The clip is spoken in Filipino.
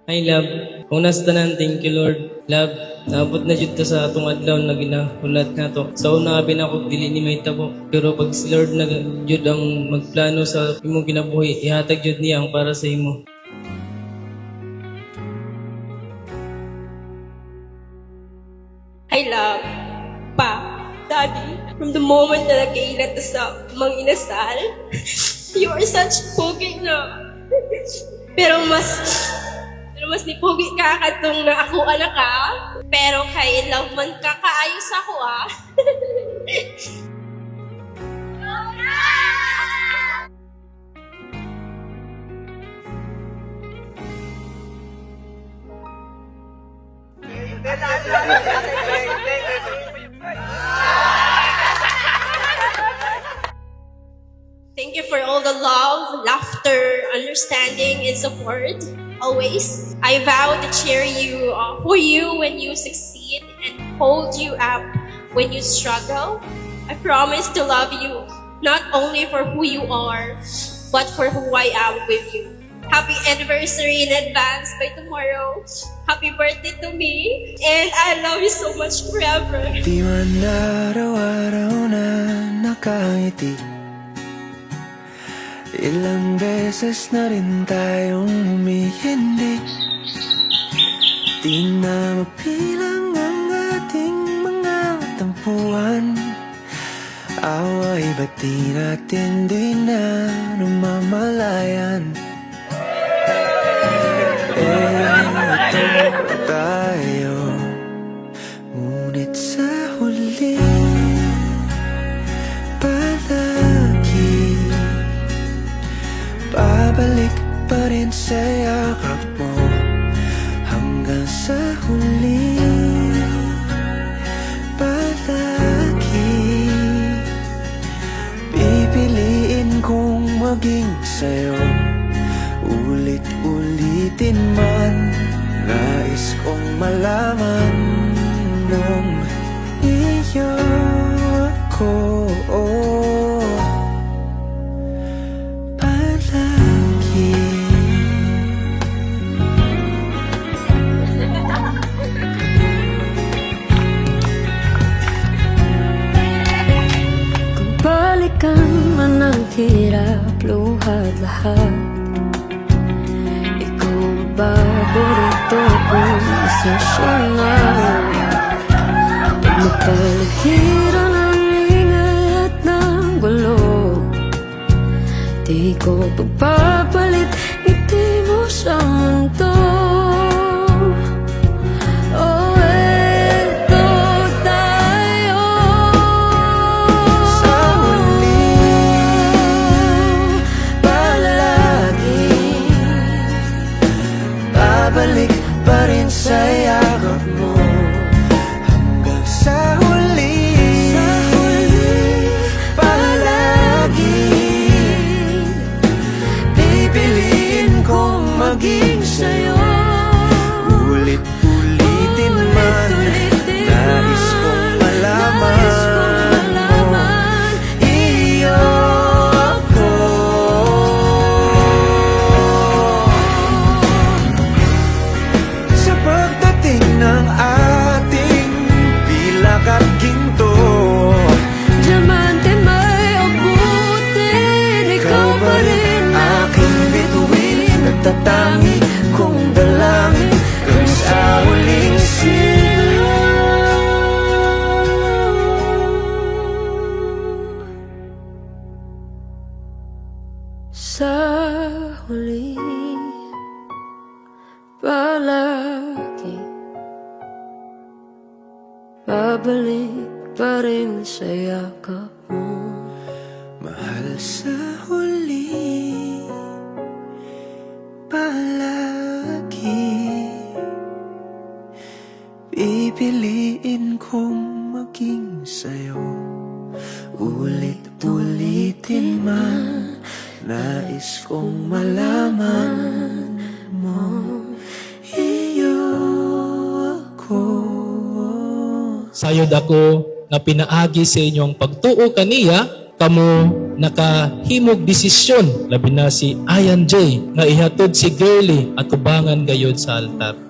Hi, love. Kung nasta nan, thank you, Lord. Love, naabot na jud ta sa atong adlaw na ginahulat na to. Sa una, abi na ako, dili ni may tabo. Pero pag si Lord na jud ang magplano sa imong kinabuhi, ihatag jud niya ang para sa imo. I love, Pa, Daddy, from the moment na nagkailan ta sa mga inasal, you are such pogi na. Pero mas ni pogi ka katong na ako anak ka. Pero kay in love man ka kaayos ako ah. Thank you for all the love, laughter, understanding, and support. Always, I vow to cheer you for you when you succeed and hold you up when you struggle. I promise to love you not only for who you are, but for who I am with you. Happy anniversary in advance by tomorrow. Happy birthday to me. And I love you so much forever. Di man araw-araw na nakangiti. Ilang beses na rin tayong humihindi. Di na mapilang ang ating mga tampuhan. Away ba't di natin di na namamalayan? Ito tayo, ngunit sa huli palagi babalik pa rin sa yakap mo hanggang sa huli. Palagi pipiliin kong maging sa'yo, ulit-ulitin man. Nais kong malaman nung iyo ako. Balikan man ang hirap, luhat lahat. Ikaw ang paborito kong esensiyal. Pag napalagiran ang ingay at ng gulo, di ko pagpapalit ngiti mo sa mundo. Babalik pa rin sa yakap mo hanggang sa huli. Palagi pipiliin kong maging sa'yo, ulit-ulitin man. Nais kong malaman mo, iyo ako. Sa pagdating ng ating pilak at ginto, Diamante may abutin, ikaw pa rin aking bituin, nagtatangi kong dalangin kung sa huling silaw. sa huli. Palagi babalik pa rin sa yakap mo. Mahal sa huli, palagi pipiliin kong maging sa'yo, ulit-ulitin man. Nais kong malaman mo, iyo ako. Sayod ako nga pinaagi sa inyong pagtuo kaniya, kamo nakahimog desisyon labi na si Ayan J nga ihatod si Girly at tubangan gayod sa altar.